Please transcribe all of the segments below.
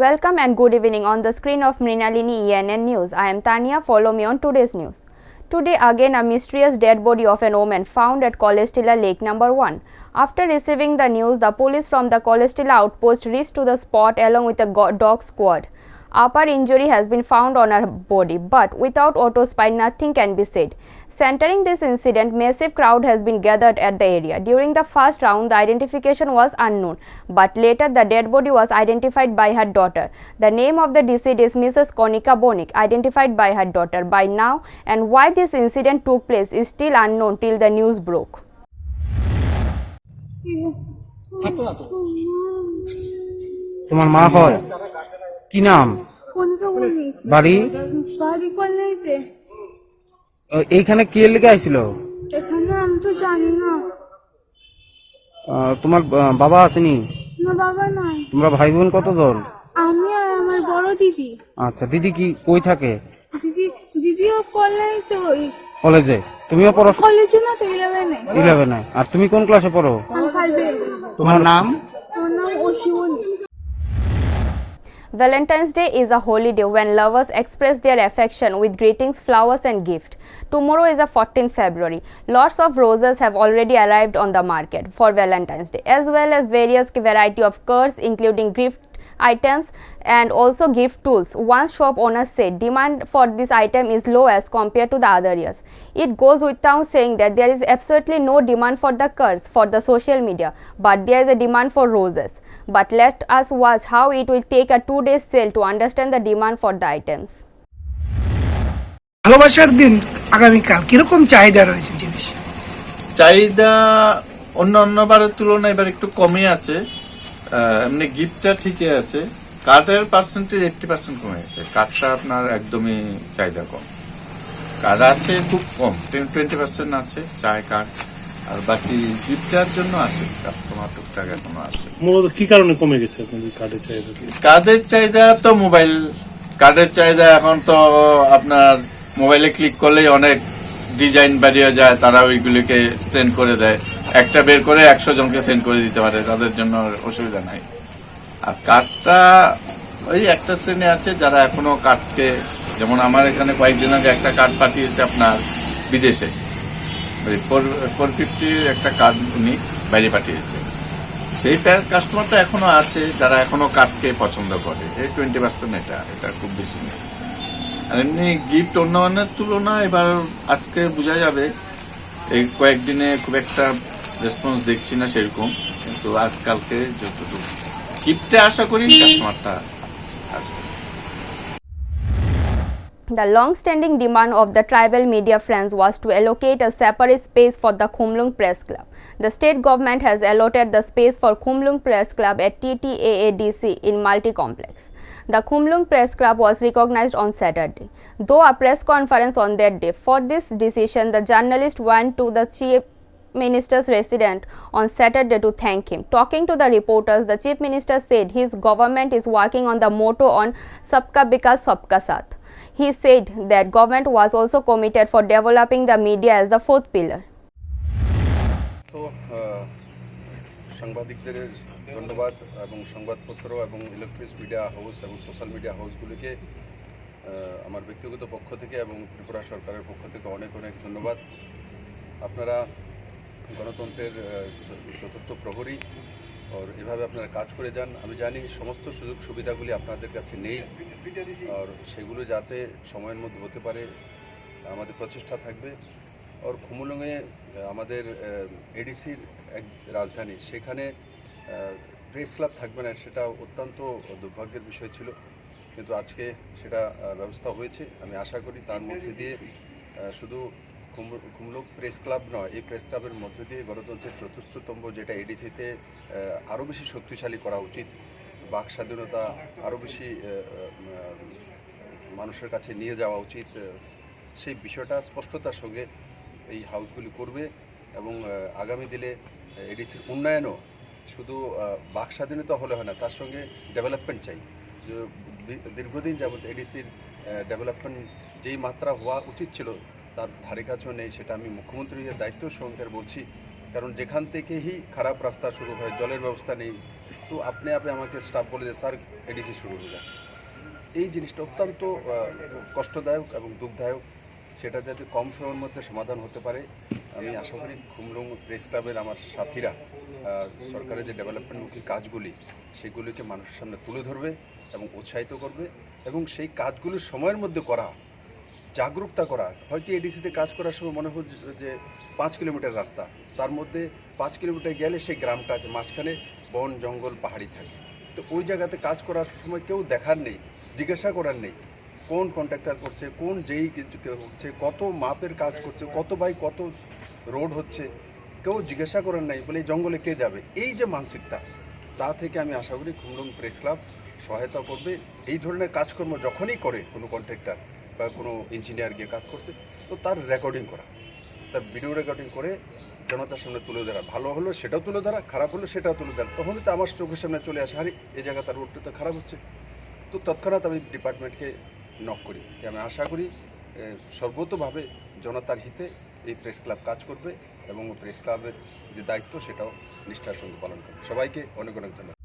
Welcome and good evening on the screen of Mrinalini ENN News. I am Tania. Follow me on today's news. Today again a mysterious dead body of an woman found at Kolestila Lake number 1. After receiving the news, the police from the Kolestila outpost reached to the spot along with a dog squad. Upper injury has been found on her body, but without autopsy nothing can be said. Centering this incident, massive crowd has been gathered at the area. During the first round, the identification was unknown, but later the dead body was identified by her daughter. The name of the deceased is Mrs. Konika Bonik, identified by her daughter. By now, and why this incident took place is still unknown till the news broke. তোমার মা হয় কি নাম? বাড়ি এইখানে কে লেগে আইছিল? এখানে আমি তো জানি না। তোমার বাবা আসেনি? না, বাবা নাই। তোমরা ভাই বোন কতজন? আমি আর আমার বড় দিদি। আচ্ছা, দিদি কি কই থাকে? দিদিও কলেজে। কলেজে। তুমিও পড়ো? কলেজে না, তো 11-এ। 11-এ। আর তুমি কোন ক্লাসে পড়ো? আমি 5-এ। তোমার নাম? আমার নাম অসীমনি। Valentine's Day is a holiday when lovers express their affection with greetings, flowers and gifts. Tomorrow is a 14th February. Lots of roses have already arrived on the market for Valentine's Day, as well as various variety of cards including gift items and also gift tools. One shop owner said demand for this item is low as compared to the other years. It goes without saying that there is absolutely no demand for the cards for the social media, but there is a demand for roses. But let us watch how it will take a 2-day sale to understand the demand for the items. ভালোবাসার দিন আগামীকাল কিরকম চাহিদা রয়েছে জিনিস? চাহিদা অন্য বারের তুলনায় এবার একটু কমই আছে। এমনি গিফটটা ঠিকই আছে। কার্ডের পার্সেন্টেজ 80% কমে গেছে। কার্ডটা আপনার একদমই চাহিদা কম। কার্ড আছে খুব কম, 20% আছে চায় কার্ড, আর বাকি গিফটের জন্য আছে কাস্টমার টুকটাক এখনো আছে। মূলত কি কারণে কমে গেছে আপনাদের কার্ডের চাহিদা? কার্ডের চাহিদা তো মোবাইল, কার্ডের চাহিদা এখন তো আপনার মোবাইলে ক্লিক করলেই অনেক ডিজাইন বেরিয়ে যায়, তারা ওইগুলিকে সেন্ড করে দেয়। একটা বের করে 100 জনকে সেন্ড করে দিতে পারে, তাদের জন্য অসুবিধা নাই। আর কার্ডটা ওই একটা শ্রেণী আছে যারা এখনো কার্ডকে, যেমন আমার এখানে কয়েকদিন আগে একটা কার্ড পাঠিয়েছে আপনার বিদেশে, 450 একটা কার্ড উনি বাইরে পাঠিয়েছে। সেই কাস্টমারটা এখনো আছে যারা এখনো কার্ডকে পছন্দ করে। এই 20% এটা খুব বেশি নেই। আর এমনি গিফট অন্যান্যের তুলনায় এবার আজকে বোঝা যাবে, এই কয়েকদিনে খুব একটা রেসপন্স দেখছি না সেরকম, কিন্তু আজকালকে যতটুকু গিফটে আশা করি কাস্টমারটা আসবে। The long-standing demand of the tribal media friends was to allocate a separate space for the Khumlung Press Club. The state government has allotted the space for Khumlung Press Club at TTAADC in Multi-Complex. The Khumlung Press Club was recognized on Saturday, though a press conference on that day. For this decision, the journalist went to the Chief Minister's residence on Saturday to thank him. Talking to the reporters, the Chief Minister said his government is working on the motto on Sabka Vikas Sabka Saath. He said that government was also committed for developing the media as the fourth pillar. তো সাংবাদিকদের ধন্যবাদ এবং সংবাদপত্র এবং electronics media house এবং social media হাউসগুলিকে আমার ব্যক্তিগত পক্ষ থেকে এবং ত্রিপুরা সরকারের পক্ষ থেকে অনেক অনেক ধন্যবাদ। আপনারা গণতন্ত্রের চতুর্থ প্রহরী, আর এভাবে আপনারা কাজ করে যান। আমি জানি সমস্ত সুযোগ সুবিধাগুলি আপনাদের কাছে নেই, আর সেগুলো যাতে সময়ের মধ্যে হতে পারে আমাদের প্রচেষ্টা থাকবে। আর খুমুলুঙে আমাদের এডিসির এক রাজধানী, সেখানে প্রেস ক্লাব থাকবে না, সেটা অত্যন্ত দুর্ভাগ্যের বিষয় ছিল, কিন্তু আজকে সেটা ব্যবস্থা হয়েছে। আমি আশা করি তার মধ্যে দিয়ে শুধু খুমলুং প্রেস ক্লাব নয়, এই প্রেস ক্লাবের মধ্যে দিয়ে গণতন্ত্রের চতুর্থতম যেটা এডিসিতে আরও বেশি শক্তিশালী করা উচিত, বাক স্বাধীনতা আরও বেশি মানুষের কাছে নিয়ে যাওয়া উচিত, সেই বিষয়টা স্পষ্টতার সঙ্গে এই হাউসগুলি করবে। এবং আগামী দিনে এডিসির উন্নয়নও শুধু বাক স্বাধীনতা হলে হয় না, তার সঙ্গে ডেভেলপমেন্ট চাই। দীর্ঘদিন যাবৎ এডিসির ডেভেলপমেন্ট যেই মাত্রা হওয়া উচিত ছিল তার ধারে কাছেও নেই, সেটা আমি মুখ্যমন্ত্রীর দায়িত্ব সহকারে বলছি। কারণ যেখান থেকেই খারাপ রাস্তা শুরু হয়, জলের ব্যবস্থা নেই, তো আপনি আমাকে স্টাফ বলে যে স্যার এডিসি শুরু হয়ে গেছে। এই জিনিসটা অত্যন্ত কষ্টদায়ক এবং দুঃখদায়ক। সেটা যাতে কম সময়ের মধ্যে সমাধান হতে পারে আমি আশা করি খুমলুং প্রেস ক্লাবের আমার সাথীরা সরকারের যে ডেভেলপমেন্টমুখী কাজগুলি সেগুলিকে মানুষের সামনে তুলে ধরবে এবং উৎসাহিত করবে এবং সেই কাজগুলি সময়ের মধ্যে করা, জাগরুকতা করা। হয়তো এডিসিতে কাজ করার সময় মনে হয় যে 5 কিলোমিটার রাস্তা, তার মধ্যে 5 কিলোমিটার গেলে সেই গ্রামটা আছে, মাঝখানে বন জঙ্গল পাহাড়ি থাকে। তো ওই জায়গাতে কাজ করার সময় কেউ দেখার নেই, জিজ্ঞাসা করার নেই কোন কন্ট্রাক্টর করছে, কোন যেই হচ্ছে, কত মাপের কাজ করছে, কত বাই কত রোড হচ্ছে, কেউ জিজ্ঞাসা করার নাই বলে এই জঙ্গলে কে যাবে। এই যে মানসিকতা, তা থেকে আমি আশা করি খুমলুং প্রেস ক্লাব সহায়তা করবে। এই ধরনের কাজকর্ম যখনই করে কোনো কন্ট্রাক্টর বা কোনো ইঞ্জিনিয়ার গিয়ে কাজ করছে, তো তার রেকর্ডিং করা, তার ভিডিও রেকর্ডিং করে জনতার সামনে তুলে ধরা, ভালো হলো সেটাও তুলে ধরা, খারাপ হলো সেটাও তুলে ধরা। তখনই তো আমার চোখের সামনে চলে আসে, আরে এই জায়গা তার রোডটা তো খারাপ হচ্ছে। তো তৎক্ষণাৎ আমি ডিপার্টমেন্টকে নক করি, আমি আশা করি সর্বতোভাবে জনতার হিতে এই প্রেস ক্লাব কাজ করবে এবং প্রেস ক্লাবের যে দায়িত্ব সেটাও নিষ্ঠার সঙ্গে পালন করবে। সবাইকে অনেক অনেক ধন্যবাদ।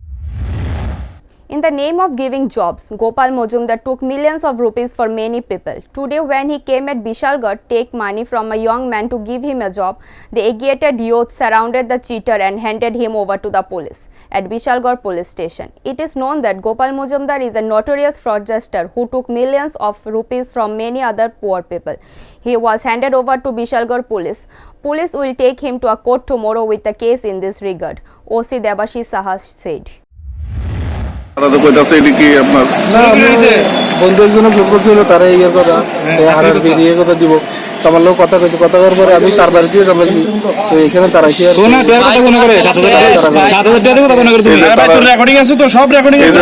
In the name of giving jobs, Gopal Mojumdar took millions of rupees for many people. Today, when he came at Bishalgarh to take money from a young man to give him a job, the agitated youth surrounded the cheater and handed him over to the police at Bishalgarh police station. It is known that Gopal Mojumdar is a notorious fraudster who took millions of rupees from many other poor people. He was handed over to Bishalgarh police. Police will take him to a court tomorrow with a case in this regard, OC Debashish Saha said. বন্ধু একজনে phone করছিল, তারা ইয়ের কথা RRB দিয়ে কথা দিব, আমার লোক কথা কইছে, কথা করার পরে আমি তার বাড়িতে যাচ্ছি। তো এখানে তারা কি রেকর্ডিং আছে, তো সব রেকর্ডিং আছে,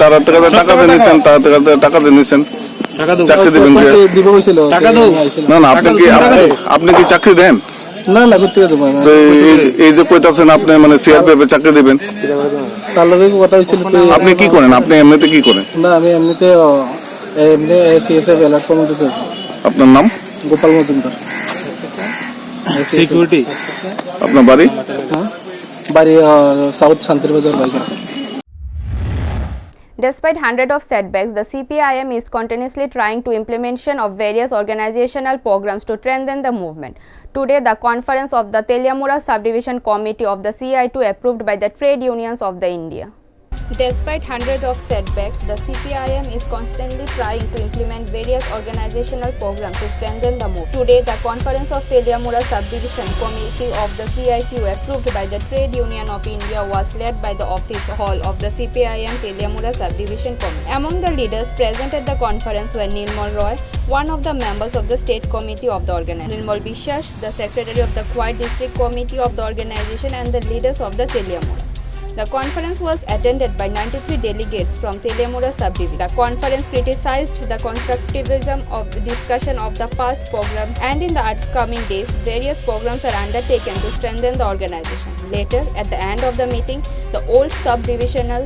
তারা টাকা দিয়েছেন, টাকা দিয়েছেন, চাকরি দিবেন, দিব হয়েছিল টাকা দাও না না, আপনি কি চাকরি দেন? না না, করতে দেবো না। এই যে কইতাছেন আপনি মানে সিআরপিএফে চাকরি দিবেন, তার লগে কথা হয়েছিল। আপনি কি করেন? আপনি এমনিতে কি করেন? না, আমি এমনিতে সিএসএফ অ্যালার্ট কমিটি আছি। আপনার নাম? গোপাল মজুমদার, সিকিউরিটি। আপনার বাড়ি? বাড়ি সাউথ শান্তির বাজার বাইকা। Despite hundreds of setbacks, the CPIM is continuously trying to implementation of various organizational programs to strengthen the movement. Today, the conference of the Teliamura Subdivision Committee of the CI2 approved by the trade unions of the India. Despite hundreds of setbacks, the CPIM is constantly trying to implement various organizational programs to strengthen the movement. Today, the conference of Teliamura Subdivision Committee of the CI2 approved by the Trade Union of India was led by the office hall of the CPIM Teliamura Subdivision Committee. Among the leaders present at the conference were Nirmal Roy, one of the members of the state committee of the organization, Nirmal Bishash, the secretary of the Kwai district committee of the organization, and the leaders of the Teliamura. The conference was attended by 93 delegates from Teliamura subdivision. The conference criticized the constructivism of the discussion of the past program, and in the upcoming days, various programs are undertaken to strengthen the organization. Later, at the end of the meeting, the old subdivisional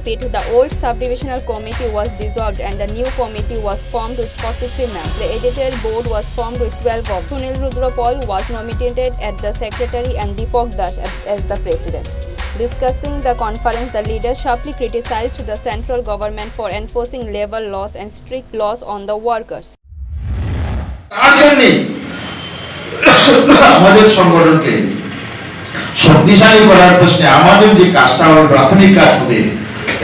committee was dissolved and a new committee was formed with 43 members. The editorial board was formed with 12 of. Sunil Rudropal was nominated as the secretary and Deepak Dash as the president. Discussing the conference, the leaders sharply criticized the central government for enforcing labor laws and strict laws on the workers. আমাদের সংগঠনকে শক্তিশালী করার প্রশ্নে আমাদের যে কাজটা হবে, প্রাথমিক কাজ হবে,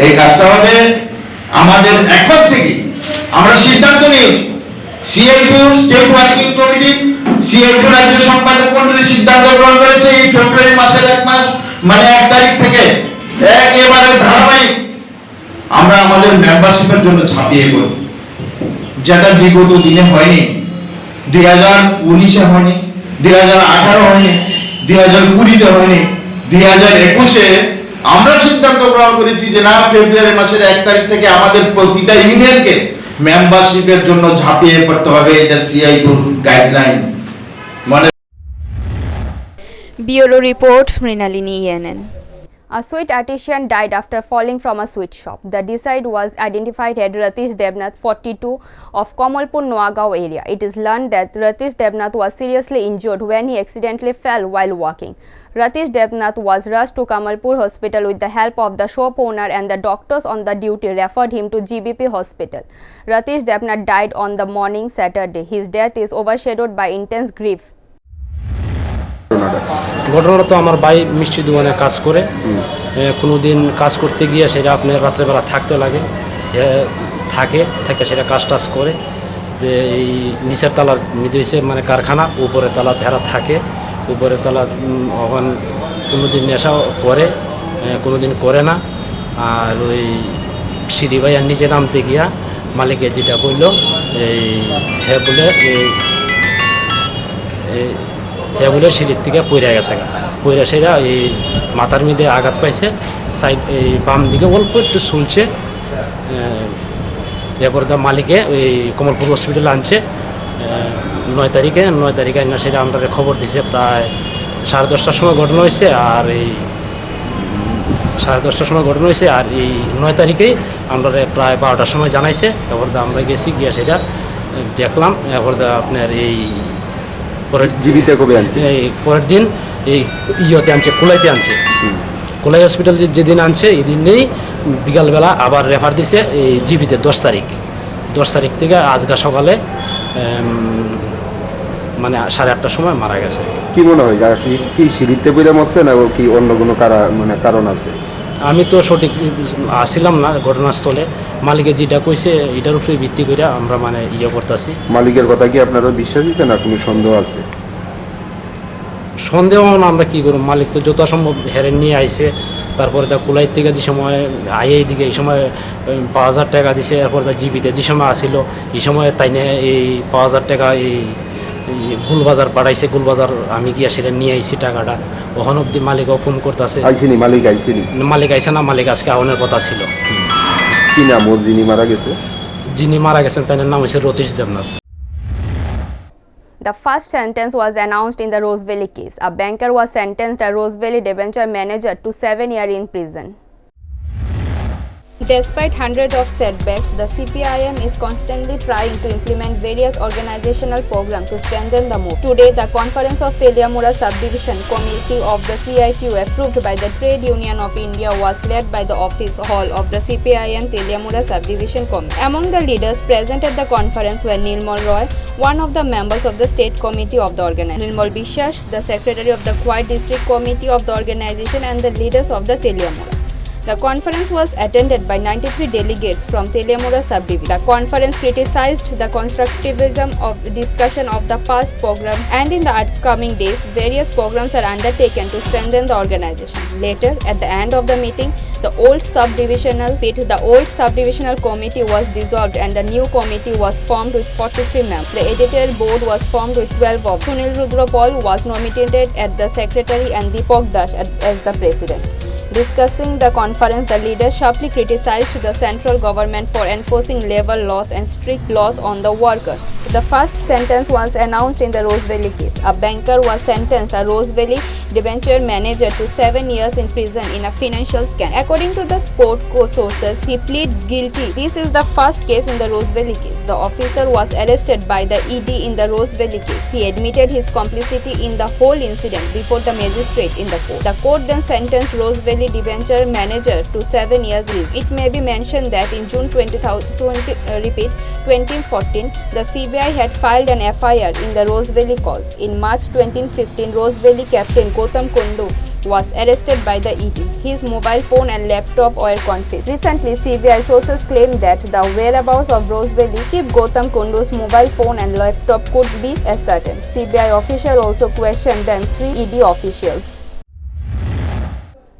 এই কাজটা হবে আমাদের এখন থেকে আমরা সিদ্ধান্ত নিয়েছি। CLP state working committee, CLP রাজ্য সম্পাদক মণ্ডলী সিদ্ধান্ত গ্রহণ করেছে এই ফেব্রুয়ারি মাসের 1 মাস মানে 1 তারিখ থেকে একেবারে ধারাবাহিক আমরা আমাদের মেম্বারশিপের জন্য ঝাঁপিয়ে পড়ব, যেটা বিগত দিনে হয়নি। 2019-এ হয়নি, 2018 হয়নি, 2020-তে হয়নি, 2021-এ আমরা সিদ্ধান্ত গ্রহণ করেছি যে না, ফেব্রুয়ারি মাসের 1 তারিখ থেকে আমাদের প্রতিটা ইউনিয়নকে মেম্বারশিপের জন্য ঝাঁপিয়ে পড়তে হবে। এটা CI2 guideline. Bureau Report, Mrinalini ENN. A sweet artisan died after falling from a sweet shop. The deceased was identified as Ratish Devnath, 42, of Kamalpur, Noagaon area. It is learned that Ratish Devnath was seriously injured when he accidentally fell while walking. Ratish Devnath was rushed to Kamalpur Hospital with the help of the shop owner, and the doctors on the duty referred him to GBP Hospital. Ratish Devnath died on the morning Saturday. His death is overshadowed by intense grief. ঘটনাটা তো আমার ভাই মিষ্টি দোকানে কাজ করে কোনো দিন কাজ করতে গিয়ে সেটা আপনার রাত্রেবেলা থাকতে লাগে থাকে সেটা কাজ টাজ করে যে এই নিচের তালার মৃদু হয়েছে মানে কারখানা উপরে তালা হেরা থাকে উপরে তালা ওখান কোনো দিন নেশা করে কোনো দিন করে না আর ওই সিঁড়ি ভাইয়ার নিচে নামতে গিয়া মালিকে যেটা করলো এই হ্যাঁ বলে বলে সিঁড়ির থেকে পড়ে গেছে পড়ে সেটা এই মাথার মধ্যে আঘাত পাইছে সাইড এই বাম দিকে অল্প একটু চুলছে এরপর মালিকে ওই কমলপুর হসপিটালে আনছে 9 তারিখে আনা সেটা আমরা খবর দিছে প্রায় 10:30টার সময় ঘটনা হয়েছে আর এই 10:30টার সময় ঘটনা হয়েছে আর এই 9 তারিখেই আমরা প্রায় 12টার সময় জানাইছে এরপর আমরা গেছি গিয়ে সেটা দেখলাম এরপর আপনার এই জীবিতে কবে আনছে এই পরের দিন এই ইয়েতে আনছে কুলাইতে আনছে কুলাই হসপিটাল যেদিন আনছে এই দিনেই বিকালবেলা আবার রেফার দিছে এই জীবিতে 10 তারিখ থেকে আজকে সকালে মানে 8:30টার সময় মারা গেছে। কি মনে হয় কি সিঁড়িতে পড়ে মরছে না কি অন্য কোনো কারণ আছে? আমি তো সঠিক আসছিলাম না ঘটনাস্থলে মালিকের যেটা কইছে এটার উপরে ভিত্তি করে আমরা মানে ইয়ে করতেছি। মালিকের কথা কি আপনারা বিশ্বাস দিচ্ছেন না কোনো সন্দেহ আছে? সন্দেহ আমরা কি করব মালিক তো যথাসম্ভব হেরে নিয়ে আইছে তারপরে তা কুলাই থেকে যে সময় এই দিকে এই সময় 5,000 টাকা দিছে এরপর তা জীবিতে যে সময় আসিল এই সময় তাই না এই 5,000 টাকা এই গুলবাজার পাঠাইছে গুলবাজার আমি গিয়া সেটা নিয়ে আইছি টাকাটা ওখান অব্দি মালিকও ফোন করতেছে মালিক আইছে না মালিক আজকে আউনের কথা ছিল। কি নাম ওর যিনি মারা গেছেন তার নাম হচ্ছে Ratish Debnath. The first sentence was announced in the Rose Valley case. A banker was sentenced a Rose Valley debenture manager to 7 years in prison. Despite hundreds of setbacks, the CPIM is constantly trying to implement various organizational programs to strengthen the move. Today, the Conference of Teliamura Subdivision Committee of the CITU approved by the Trade Union of India was led by the office hall of the CPIM Teliamura Subdivision Committee. Among the leaders present at the conference were Nilmal Roy, one of the members of the State Committee of the organization, Nilmal Biswas, the Secretary of the Quad District Committee of the organization, and the leaders of the Teliamura. The conference was attended by 93 delegates from Teliamura subdivision. The conference criticized the constructivism of the discussion of the past program, and in the upcoming days, various programs are undertaken to strengthen the organization. Later, at the end of the meeting, the old subdivisional committee was dissolved and a new committee was formed with 43 members. The editorial board was formed with 12 of Sunil Rudropal was nominated as the secretary and Deepak Dash as the president. Discussing the conference, the leaders sharply criticized the central government for enforcing labor laws and strict laws on the workers. The first sentence was announced in the Rose Valley case. A banker was sentenced, a Rose Valley debenture manager, to 7 years in prison in a financial scam. According to the sport sources, he pleaded guilty. This is the first case in the Rose Valley case. The officer was arrested by the ED in the Rose Valley case. He admitted his complicity in the whole incident before the magistrate in the court. The court then sentenced Rose Valley debenture manager to 7 years release. It may be mentioned that in June 2014, the CBI had filed an FIR in the Rose Valley cause. In March 2015, Rose Valley captain Gautam Kundu was arrested by the ED. His mobile phone and laptop were confiscated. Recently, CBI sources claimed that the whereabouts of Rose Valley chief Gautam Kundu's mobile phone and laptop could be ascertained. CBI official also questioned the 3 ED officials.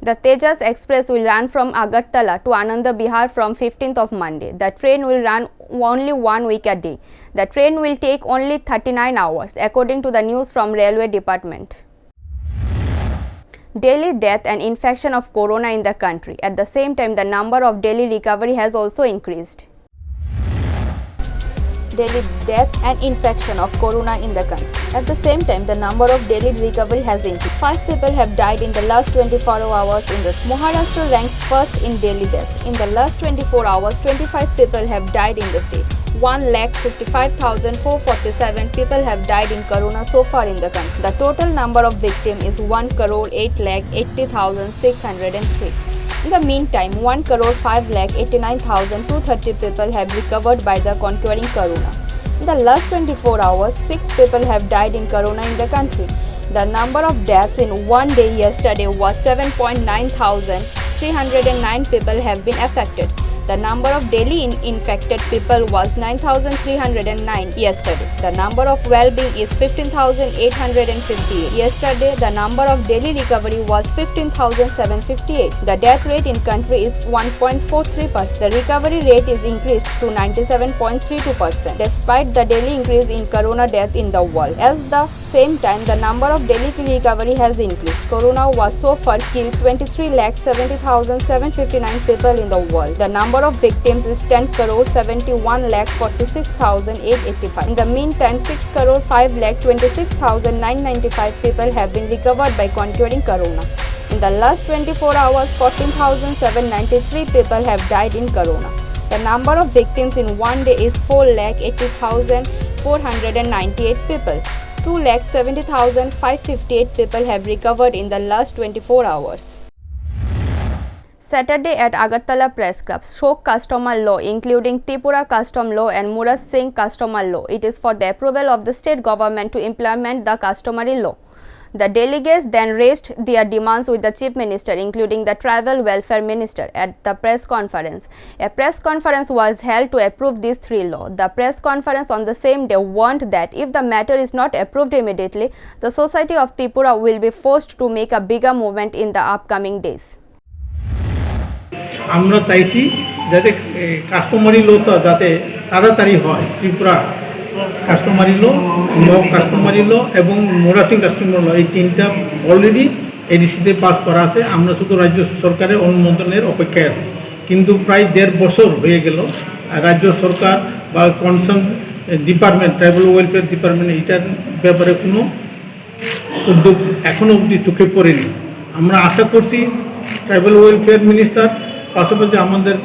The Tejas Express will run from Agartala to Anand Bihar from 15th of Monday. The train will run only 1 week a day. The train will take only 39 hours, according to the news from Railway Department. Daily death and infection of corona in the country. At the same time, the number of daily recovery has also increased. daily death and infection of corona in the country. At the same time, the number of daily recovery has increased. 5 people have died in the last 24 hours in this. Maharashtra ranks first in daily death. In the last 24 hours, 25 people have died in the state. 1,55,447 people have died in corona so far in the country. The total number of victims is 1,08,80,603. In the meantime, 1,05,89,230 people have recovered by the conquering corona. In the last 24 hours, 6 people have died in corona in the country. The number of deaths in one day yesterday was 7,900. 309 people have been affected. The number of daily infected people was 9,309 yesterday. The number of well-being is 15,858. Yesterday, the number of daily recovery was 15,758. The death rate in country is 1.43%. The recovery rate is increased to 97.32% despite the daily increase in corona death in the world. At the same time, the number of daily recovery has increased. Corona was so far killed 23,70,759 people in the world. The number of victims is 10,71,46,885. In the meantime, 6,5,26,995 people have been recovered by conquering corona. In the last 24 hours, 14,793 people have died in corona. The number of victims in one day is 4,80,498 people. 2,70,558 people have recovered in the last 24 hours. Saturday at Agartala Press Club, Shok Customer Law, including Tripura Custom Law and Murat Singh Customer Law. It is for the approval of the state government to implement the customary law. The delegates then raised their demands with the Chief Minister, including the Tribal Welfare Minister, at the press conference. A press conference was held to approve these three laws. The press conference on the same day warned that if the matter is not approved immediately, the Society of Tripura will be forced to make a bigger movement in the upcoming days. আমরা চাইছি যাতে customary লোটা যাতে তাড়াতাড়ি হয় Tripura customary লো mock customary লো এবং মোরাসিং customer লো এই তিনটা অলরেডি এডিসিতে পাস করা আছে আমরা শুধু রাজ্য সরকারের অনুমোদনের অপেক্ষায় আছি কিন্তু প্রায় 1.5 বছর হয়ে গেল রাজ্য সরকার বা concern department tribal welfare department এটার ব্যাপারে কোনো উদ্যোগ এখনো অবধি চোখে পড়েনি আমরা আশা করছি ট্রাইবাল ওয়েলফেয়ার মিনিস্টার পাশাপাশি আমাদের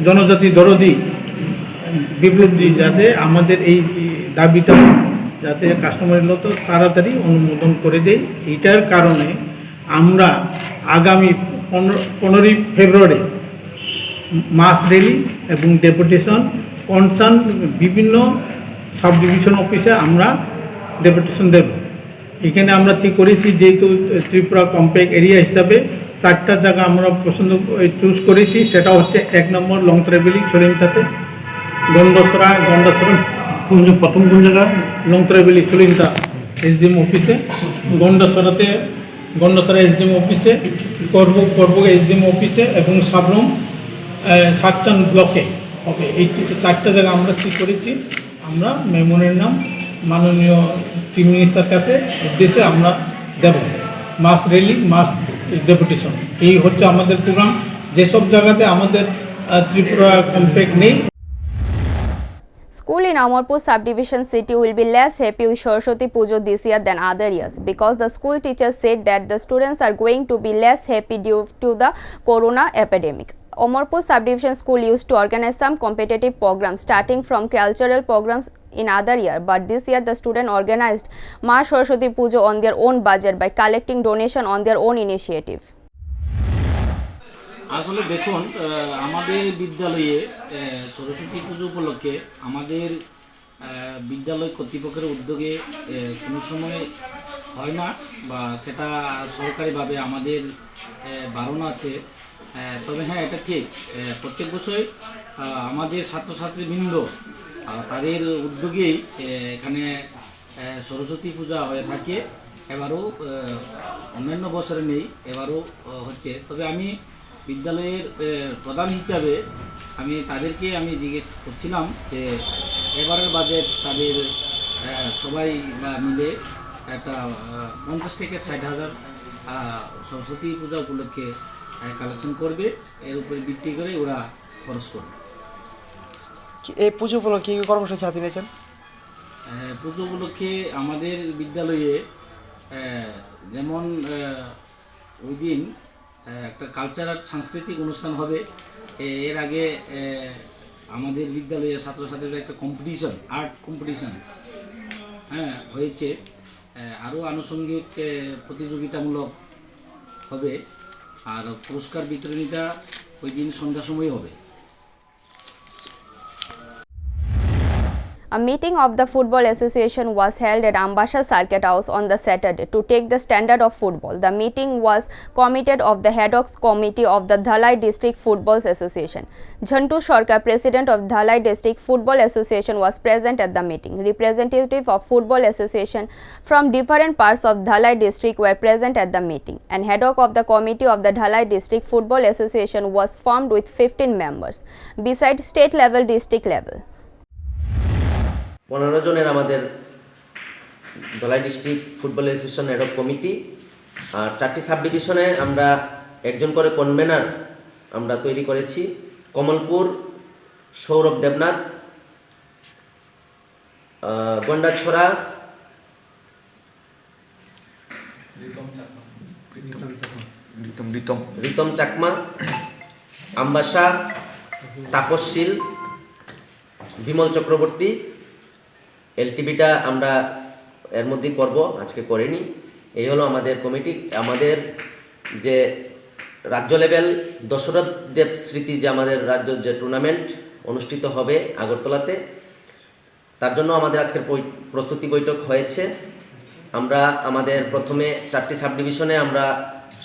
জনজাতি দরদি বিপ্লবজি যাতে আমাদের এই দাবিটা যাতে কাস্টমারি লো তো তাড়াতাড়ি অনুমোদন করে দেয় এইটার কারণে আমরা আগামী 15 ফেব্রুয়ারি মাস র্যালি এবং ডেপুটেশন কনসার্ন বিভিন্ন সাব ডিভিশন অফিসে আমরা ডেপুটেশন দেব এখানে আমরা ঠিক করেছি যেহেতু ত্রিপুরা কম্প্যাক্ট এরিয়া হিসাবে 4টা জায়গা আমরা পছন্দ চুজ করেছি সেটা হচ্ছে 1 নম্বর লংত্রাবেলি সলিন্তাতে গন্ডসরা প্রথম কোন জায়গা লংত্রাবেলি সলিন্তা এসডিএম অফিসে গন্ডসরা এসডিএম অফিসে করব এসডিএম অফিসে এবং সাবরম সাতচান ব্লকে ওকে এই 4টা জায়গা আমরা ঠিক করেছি আমরা মেমোরেন্ডাম মাননীয় চিফ মিনিস্টার কাছে উদ্দেশ্যে আমরা দেব মাস র্যালি মাস ডেপুটেশন এই হচ্ছে আমাদের প্রোগ্রাম যেসব জায়গাতে আমাদের ত্রিপুরা কম্প্যাক্ট নেই School in Amarpur subdivision city will be less happy with Saraswati Pujo this year than other years because the school teachers said that the students are going to be less happy due to the corona epidemic. Amarpur subdivision school used to organize some competitive programs starting from cultural programs in other year, but this year the student organized Ma Saraswati Pujo on their own budget by collecting donation on their own initiative. আসলে দেখুন আমাদের বিদ্যালয়ে সরস্বতী পুজো উপলক্ষে আমাদের বিদ্যালয় কর্তৃপক্ষের উদ্যোগে কোনো সময় হয় না বা সেটা সরকারিভাবে আমাদের বারণ আছে তবে হ্যাঁ এটা ঠিক প্রত্যেক বছর আমাদের ছাত্রছাত্রীবৃন্দ তাদের উদ্যোগেই এখানে সরস্বতী পূজা হয়ে থাকে এবারও অন্যান্য বছরে নেই এবারও হচ্ছে তবে আমি বিদ্যালয়ের প্রধান হিসাবে আমি তাদেরকে জিজ্ঞেস করছিলাম যে এবারের বাজেট তাদের সবাই মিলে একটা 50 থেকে 60,000 সরস্বতী পূজা উপলক্ষে কালেকশন করবে এর উপরে ভিত্তি করে ওরা খরচ করবে এই পুজো উপলক্ষে কি কর্মসূচি হাতে নিয়েছেন? পুজো উপলক্ষে আমাদের বিদ্যালয়ে যেমন ওই দিন একটা কালচারাল সাংস্কৃতিক অনুষ্ঠান হবে। এর আগে আমাদের বিদ্যালয়ে ছাত্রছাত্রীরা একটা কম্পিটিশন, আর্ট কম্পিটিশন হয়েছে। আরও আনুষঙ্গিক প্রতিযোগিতামূলক হবে, আর পুরস্কার বিতরণীটা ওই দিন সন্ধ্যার সময় হবে। A meeting of the Football Association was held at Ambasha Circuit House on the Saturday to take the standard of football. The meeting was committed of the Head of Committee of the Dhalai District Football Association. Jhantu Sarkar, President of Dhalai District Football Association, was present at the meeting. Representatives of Football Association from different parts of Dhalai District were present at the meeting, and Head of the Committee of the Dhalai District Football Association was formed with 15 members, beside state level, district level. 15 জনের আমাদের Dhalai district football association head of committee, আর 4টি sub ডিভিশনে আমরা একজন করে convener আমরা তৈরি করেছি। কমলপুর সৌরভ দেবনাথ, গন্ডাছড়া রিতম চাকমা, আমবাসা তাপসশীল, বিমল চক্রবর্তী। এলটিবিটা আমরা এর মধ্যেই করব, আজকে করিনি। এই হলো আমাদের কমিটি। আমাদের যে রাজ্য লেভেল দশরথ দেব স্মৃতি যে আমাদের রাজ্য যে টুর্নামেন্ট অনুষ্ঠিত হবে আগরতলাতে, তার জন্য আমাদের আজকের প্রস্তুতি বৈঠক হয়েছে। আমরা আমাদের প্রথমে 4টি সাব ডিভিশনে আমরা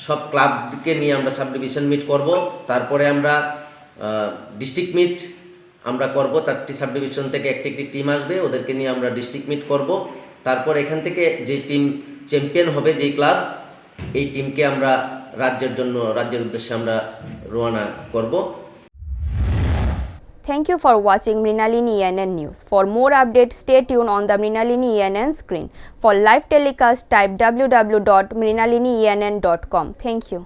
সব ক্লাবকে নিয়ে আমরা সাব ডিভিশন মিট করব। তারপরে আমরা ডিস্ট্রিক্ট মিট আমরা করব। 4টি সাব ডিভিশন থেকে একটি টিম আসবে, ওদেরকে নিয়ে আমরা ডিস্ট্রিক্ট মিট করব। তারপর এখান থেকে যে টিম চ্যাম্পিয়ন হবে, যেই ক্লাব, এই টিমকে আমরা রাজ্যের উদ্দেশ্যে আমরা রওনা করব। Thank you for watching Mrinalini ENN News. For more updates, stay tuned on the Mrinalini ENN screen. For live telecast, type www.mrinalinienn.com. Thank you.